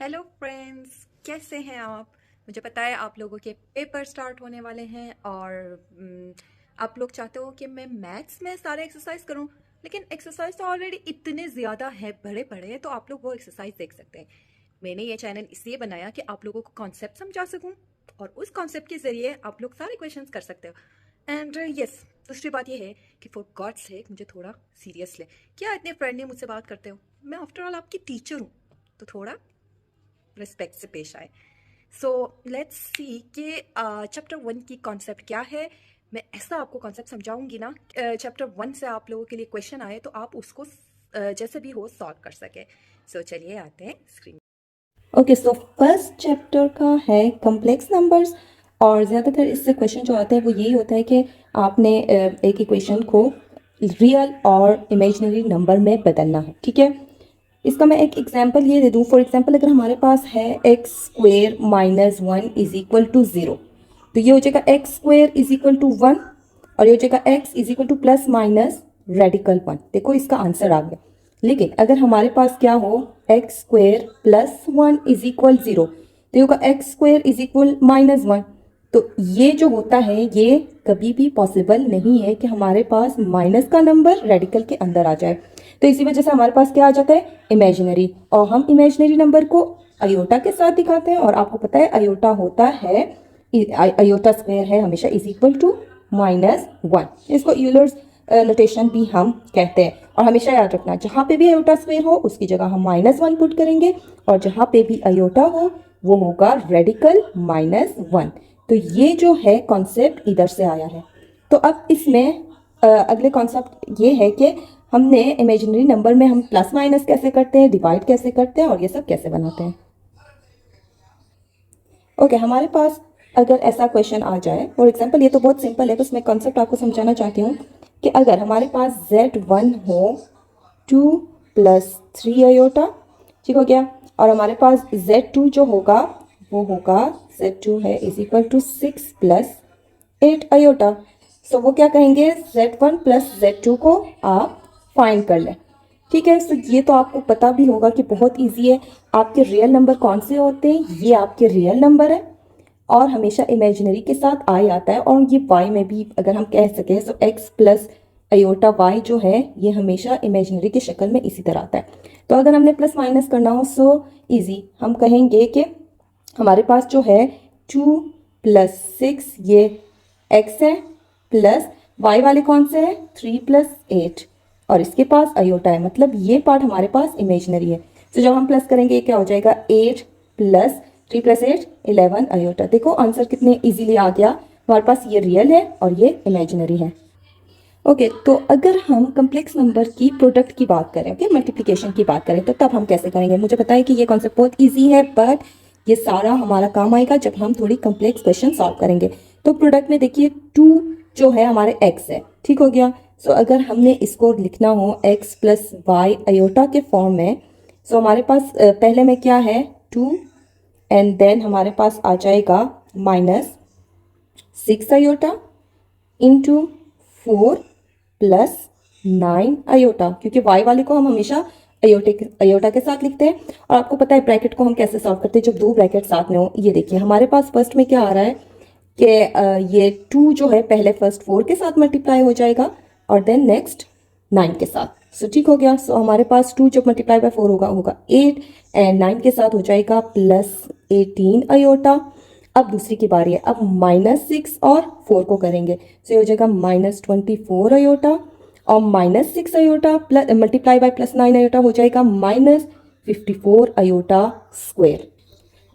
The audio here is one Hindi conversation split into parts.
हेलो फ्रेंड्स, कैसे हैं आप। मुझे पता है आप लोगों के पेपर स्टार्ट होने वाले हैं और आप लोग चाहते हो कि मैं मैथ्स में सारे एक्सरसाइज करूं, लेकिन एक्सरसाइज तो ऑलरेडी इतने ज़्यादा है, बड़े बड़े, तो आप लोग वो एक्सरसाइज देख सकते हैं। मैंने ये चैनल इसलिए बनाया कि आप लोगों को कॉन्सेप्ट समझा सकूं और उस कॉन्सेप्ट के ज़रिए आप लोग सारे क्वेश्चंस कर सकते हो। एंड यस, दूसरी बात ये है कि फॉर गॉड सेक मुझे थोड़ा सीरियस ले। क्या इतने फ्रेंडली मुझसे बात करते हो? मैं आफ्टर ऑल आपकी टीचर हूँ, तो थोड़ा रिस्पेक्ट से पेश आए। सो लेट्स सी कि चैप्टर 1 की कॉन्सेप्ट क्या है। मैं ऐसा आपको कॉन्सेप्ट समझाऊंगी ना, चैप्टर 1 से आप लोगों के लिए क्वेश्चन आए तो आप उसको जैसे भी हो सॉल्व कर सके। सो चलिए आते हैं screen. Okay, so first chapter का है कॉम्प्लेक्स नंबर्स। और ज़्यादातर इससे क्वेश्चन जो आते हैं वो यही होता है कि आपने एक इक्वेशन को रियल और इमेजिनरी नंबर में बदलना है। ठीक है, इसका मैं एक एग्जांपल ये दे दूँ। फॉर एग्जांपल, अगर हमारे पास है x square minus 1 is equal to 0, तो ये हो जाएगा x square is equal to 1 और ये हो जाएगा x is equal to plus minus radical 1। देखो इसका आंसर आ गया। लेकिन अगर हमारे पास क्या हो, x square plus 1 is equal 0, तो ये होगा x square is equal minus 1। तो ये जो होता है ये कभी भी पॉसिबल नहीं है कि हमारे पास माइनस का नंबर रेडिकल के अंदर आ जाए। तो इसी वजह से हमारे पास क्या आ जाता है, इमेजिनरी। और हम इमेजिनरी नंबर को अयोटा के साथ दिखाते हैं और आपको पता है अयोटा होता है, अयोटा स्क्वायर है हमेशा इज इक्वल टू -1। इसको यूलर्स नोटेशन भी हम कहते हैं। और हमेशा याद रखना, जहाँ पे भी अयोटा स्क्वायर हो उसकी जगह हम -1 पुट करेंगे और जहाँ पे भी अयोटा हो वो होगा रेडिकल -1। तो ये जो है कॉन्सेप्ट इधर से आया है। तो अब इसमें अगले कॉन्सेप्ट ये है कि हमने इमेजिनरी नंबर में हम प्लस माइनस कैसे करते हैं, डिवाइड कैसे करते हैं और ये सब कैसे बनाते हैं। ओके, हमारे पास अगर ऐसा क्वेश्चन आ जाए, फॉर एग्जांपल ये तो बहुत सिंपल है, बस मैं कॉन्सेप्ट आपको समझाना चाहती हूँ कि अगर हमारे पास Z1 हो 2 + 3 अयोटा, ठीक हो गया, और हमारे पास Z2 जो होगा वो होगा Z2 है इज इक्वल टू 6 + 8 अयोटा। सो वो क्या कहेंगे, Z1 + Z2 को आप फाइंड कर लें। ठीक है, सो ये तो आपको पता भी होगा कि बहुत इजी है। आपके रियल नंबर कौन से होते हैं, ये आपके रियल नंबर है और हमेशा इमेजिनरी के साथ आई आता है। और ये वाई में भी अगर हम कह सकें तो एक्स प्लस अयोटा वाई जो है ये हमेशा इमेजिनरी की शक्ल में इसी तरह आता है। तो अगर हमने प्लस माइनस करना हो सो इजी, हम कहेंगे कि हमारे पास जो है 2 + 6 ये एक्स है, प्लस वाई वाले कौन से हैं, 3 + 8 और इसके पास अयोटा है, मतलब ये पार्ट हमारे पास इमेजिनरी है। तो जब हम प्लस करेंगे क्या हो जाएगा, 8 + 3 + 8 11 अयोटा। देखो आंसर कितने इजीली आ गया, हमारे पास ये रियल है और ये इमेजिनरी है। ओके, तो अगर हम कम्प्लेक्स नंबर की प्रोडक्ट की बात करें, ओके, मल्टीप्लिकेशन की बात करें, तो तब हम कैसे करेंगे। मुझे पता है कि ये कॉन्सेप्ट बहुत इजी है, बट ये सारा हमारा काम आएगा जब हम थोड़ी कम्प्लेक्स क्वेश्चन सॉल्व करेंगे। तो प्रोडक्ट में देखिए 2 जो है हमारे एक्स है, ठीक हो गया। सो अगर हमने इसको लिखना हो एक्स प्लस वाई अयोटा के फॉर्म में, सो हमारे पास पहले में क्या है 2 एंड देन हमारे पास आ जाएगा -6 अयोटा इंटू 4 + 9 अयोटा, क्योंकि वाई वाले को हम हमेशा अयोटा के साथ लिखते हैं। और आपको पता है ब्रैकेट को हम कैसे सॉल्व करते हैं जब दो ब्रैकेट साथ में हो। ये देखिए हमारे पास फर्स्ट में क्या आ रहा है कि ये 2 जो है पहले फर्स्ट 4 के साथ मल्टीप्लाई हो जाएगा और देन नेक्स्ट 9 के साथ। सो ठीक हो गया। सो हमारे पास 2 जब मल्टीप्लाई बाय 4 होगा होगा 8 एंड 9 के साथ हो जाएगा +18 अयोटा। अब दूसरी की बारी है, अब -6 और 4 को करेंगे, सो ये हो जाएगा -24 अयोटा और -6 iota plus multiply by +9 iota हो जाएगा -54 अयोटा स्क्वेयर।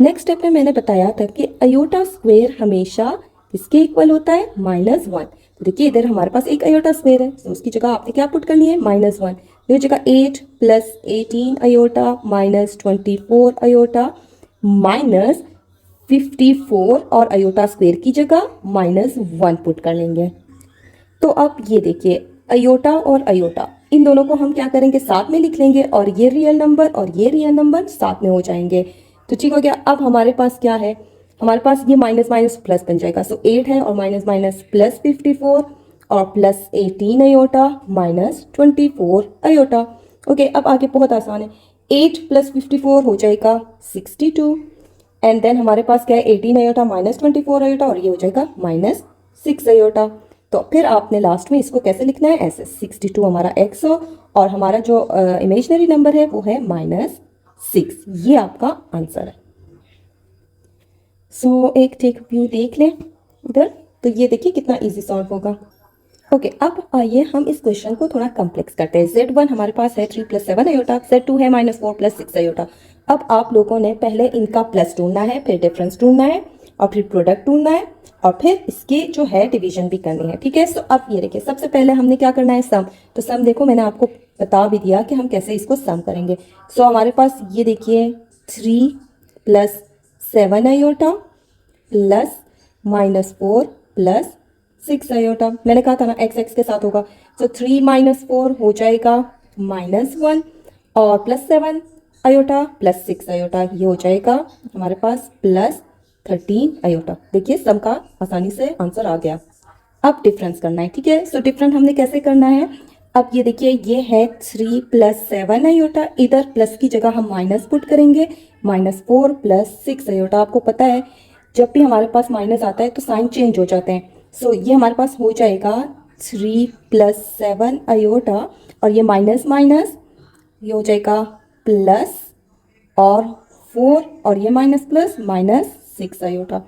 नेक्स्ट स्टेप में मैंने बताया था कि अयोटा स्क्वेयर हमेशा किसके इक्वल होता है, -1। तो देखिए इधर हमारे पास एक अयोटा स्क्वेयर है, तो उसकी जगह आपने क्या पुट करनी है, -1। तो ये जगह 8 + 18 अयोटा -24 अयोटा -54 और अयोटा स्क्वेयर की जगह -1 पुट कर लेंगे। तो अब ये देखिए अयोटा और अयोटा इन दोनों को हम क्या करेंगे, साथ में लिख लेंगे और ये रियल नंबर और ये रियल नंबर साथ में हो जाएंगे। तो ठीक हो गया। अब हमारे पास क्या है, हमारे पास ये माइनस माइनस प्लस बन जाएगा। सो 8 है और माइनस माइनस +54 और +18 अयोटा -24 अयोटा। ओके, अब आगे बहुत आसान है। 8 प्लस 54 हो जाएगा 62। एंड देन हमारे पास क्या है 18 आयोटा माइनस 24 आयोटा और ये हो जाएगा माइनस 6 आयोटा। तो फिर आपने लास्ट में इसको कैसे लिखना है, ऐसे 62 हमारा एक्स हो और हमारा जो इमेजिनरी नंबर है वो है -6। ये आपका आंसर है। सो एक टेक व्यू देख लें इधर, तो ये देखिए कितना इजी सॉल्व होगा। ओके अब आइए हम इस क्वेश्चन को थोड़ा कॉम्प्लेक्स करते हैं। Z1 हमारे पास है 3 + 7 आयोटा, Z2 है -4 + 6 आयोटा। अब आप लोगों ने पहले इनका प्लस ढूंढना है, फिर डिफरेंस ढूंढना है और फिर प्रोडक्ट ढूंढना है और फिर इसकी जो है डिवीजन भी करनी है, ठीक है। सो अब ये देखिए सबसे पहले हमने क्या करना है, सम। तो सम देखो मैंने आपको बता भी दिया कि हम कैसे इसको सम करेंगे। सो हमारे पास ये देखिए 3 + 7 आयोटा प्लस -4 प्लस 6 आयोटा। मैंने कहा था ना एक्स एक्स के साथ होगा। तो 3 - 4 हो जाएगा -1 और +7 आयोटा प्लस 6 आयोटा ये हो जाएगा हमारे पास +13 आयोटा। देखिए सम का आसानी से आंसर आ गया। अब डिफरेंस करना है, ठीक है। सो डिफरेंस हमने कैसे करना है, अब ये देखिए ये है 3 + 7 आयोटा, इधर प्लस की जगह हम माइनस पुट करेंगे, -4 + 6 आयोटा। आपको पता है जब भी हमारे पास माइनस आता है तो साइन चेंज हो जाते हैं। सो ये हमारे पास हो जाएगा 3 + 7 आयोटा और ये माइनस माइनस ये हो जाएगा प्लस और 4 और ये माइनस प्लस -6 आयोटा।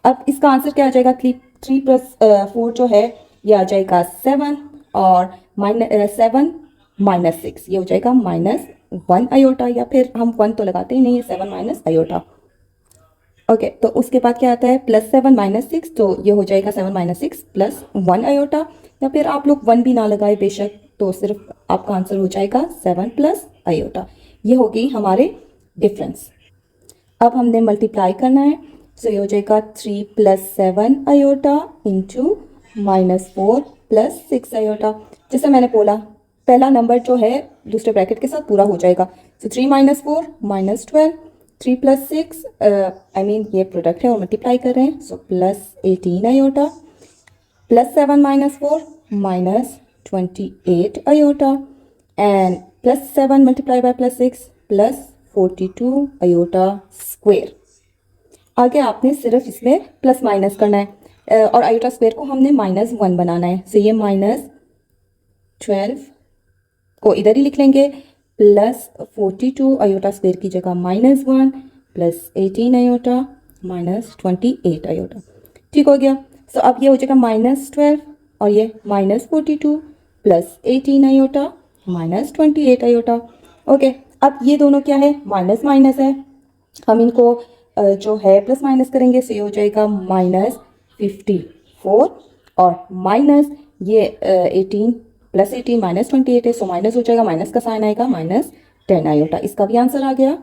अब इसका आंसर क्या आ जाएगा, 3 + 4 जो है ये आ जाएगा 7 और 7 - 6 ये हो जाएगा -1 आयोटा, या फिर हम 1 तो लगाते ही नहीं है, 7 - आयोटा। ओके तो उसके बाद क्या आता है +7 - 6, तो ये हो जाएगा 7 - 6 + 1 आयोटा, या फिर आप लोग 1 भी ना लगाए बेशक, तो सिर्फ आपका आंसर हो जाएगा 7 + आयोटा। ये हो गई हमारे डिफरेंस। अब हमने मल्टीप्लाई करना है, तो ये हो जाएगा 3 + 7 आयोटा इंटू -4 + 6 आयोटा। जैसे मैंने बोला पहला नंबर जो है दूसरे ब्रैकेट के साथ पूरा हो जाएगा। तो 3 - 4 -12, 3 + 6 आई मीन ये प्रोडक्ट है और मल्टीप्लाई कर रहे हैं, सो +18 iota +7 - 4 -28 iota and +7 × +6 +42 iota square. आगे आपने सिर्फ इसमें प्लस माइनस करना है और आयोटा स्क्वायर को हमने -1 बनाना है। सो ये -12 को इधर ही लिख लेंगे, +42 आयोटा स्क्वायर की जगह -1 +18 आयोटा -28 आयोटा। ठीक हो गया। सो अब ये हो जाएगा -12 और ये -42 +18 आयोटा -28 आयोटा। ओके अब ये दोनों क्या है, माइनस माइनस है, हम इनको जो है प्लस माइनस करेंगे, सो ये हो जाएगा -54 और माइनस ये 18 +18 -28 है, सो माइनस हो जाएगा, माइनस का साइन आएगा -10 आयोटा। इसका भी आंसर आ गया।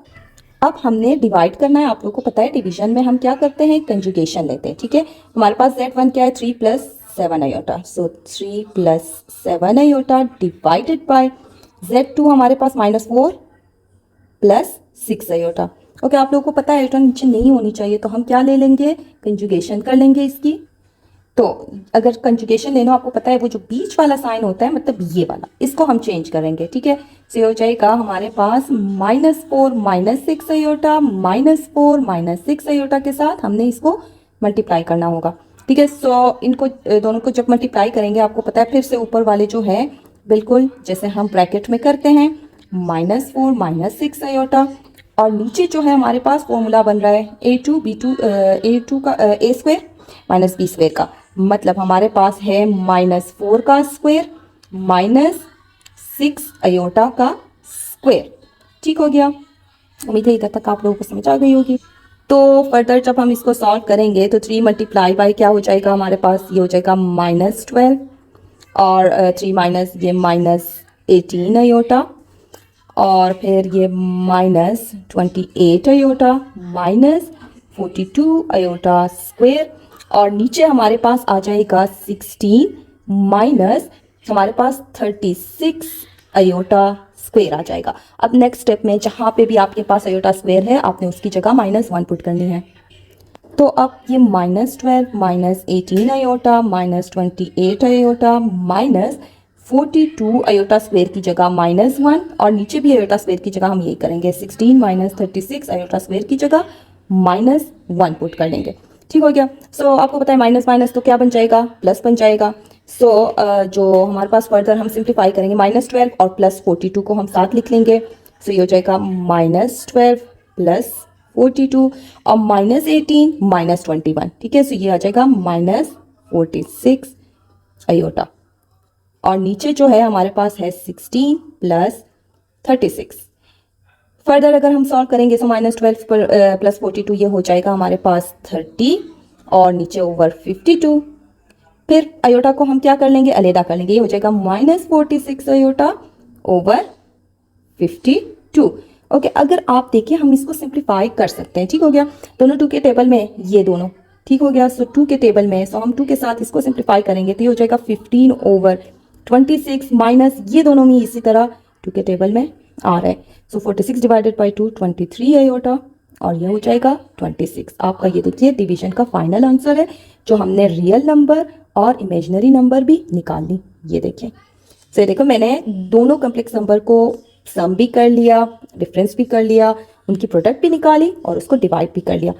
अब हमने डिवाइड करना है। आप लोगों को पता है डिवीजन में हम क्या करते हैं, कंजुगेशन लेते हैं, ठीक है। हमारे पास Z1 क्या है 3 + 7 iota, so 3 + 7 iota divided by Z2 हमारे पास -4 + 6 आयोटा। ओके आप लोगों को पता है आयोटा नीचे नहीं होनी चाहिए, तो हम क्या ले लेंगे, कंजुगेशन कर लेंगे इसकी। तो अगर कंजुगेशन लेना आपको पता है वो जो बीच वाला साइन होता है, मतलब ये वाला, इसको हम चेंज करेंगे, ठीक है। सो हो जाएगा हमारे पास -4 - 6 आयोटा, -4 - 6 आयोटा के साथ हमने इसको मल्टीप्लाई करना होगा, ठीक है। सो इनको दोनों को जब मल्टीप्लाई करेंगे आपको पता है फिर से ऊपर वाले जो है बिल्कुल जैसे हम ब्रैकेट में करते हैं, -4 - 6 आयोटा और नीचे जो है हमारे पास फॉर्मूला बन रहा है A2 का A स्क्वायर -B स्क्वायर का, मतलब हमारे पास है -4 का स्क्वायर -6 आयोटा का स्क्वायर। ठीक हो गया। उम्मीद है इधर तक आप लोगों को समझ आ गई होगी। तो फर्दर जब हम इसको सॉल्व करेंगे तो 3 × बाई क्या हो जाएगा हमारे पास, ये हो जाएगा -12 और 3 माइनस ये -18 आयोटा और फिर ये -28 आयोटा -42 आयोटा स्क्वायर और नीचे हमारे पास आ जाएगा 16 माइनस हमारे पास 36 आयोटा स्क्वायर आ जाएगा। अब नेक्स्ट स्टेप में जहाँ पे भी आपके पास आयोटा स्क्वायर है आपने उसकी जगह -1 पुट करनी है। तो अब ये -12 -18 आयोटा -28 आयोटा 42 आयोटा स्क्वायर की जगह -1 और नीचे भी आयोटा स्क्वायर की जगह हम यही करेंगे 16 माइनस 36 आयोटा स्क्वायर की जगह -1 पुट कर लेंगे। ठीक हो गया। सो आपको पता है माइनस माइनस तो क्या बन जाएगा, प्लस बन जाएगा। सो जो हमारे पास फर्दर हम सिंप्लीफाई करेंगे -12 और +42 को हम साथ लिख लेंगे। सो ये हो जाएगा -12 प्लस 42 और -18 -21। ठीक है, सो ये आ जाएगा -46 आयोटा और नीचे जो है हमारे पास है 16 प्लस 36। फर्दर अगर हम सॉल्व करेंगे तो -12 प्लस 42 ये हो जाएगा हमारे पास 30 और नीचे ओवर 52। फिर आयोटा को हम क्या कर लेंगे, अलहदा कर लेंगे। ये हो जाएगा -46 आयोटा ओवर 52। ओके, अगर आप देखिए हम इसको सिंप्लीफाई कर सकते हैं। ठीक हो गया, दोनों 2 के टेबल में ये दोनों ठीक हो गया। सो 2 के टेबल में, सो हम 2 के साथ इसको सिंप्लीफाई करेंगे तो ये हो जाएगा 15 ओवर 26 माइनस ये दोनों भी इसी तरह 2 के टेबल में आ रहा है। सो 46 डिवाइडेड बाई 2 23 आयोटा और ये हो जाएगा 26। आपका ये देखिए डिवीजन का फाइनल आंसर है, जो हमने रियल नंबर और इमेजिनरी नंबर भी निकाल ली। ये देखें, सो देखो मैंने दोनों कम्प्लेक्स नंबर को सम भी कर लिया, डिफरेंस भी कर लिया, उनकी प्रोडक्ट भी निकाली और उसको डिवाइड भी कर लिया।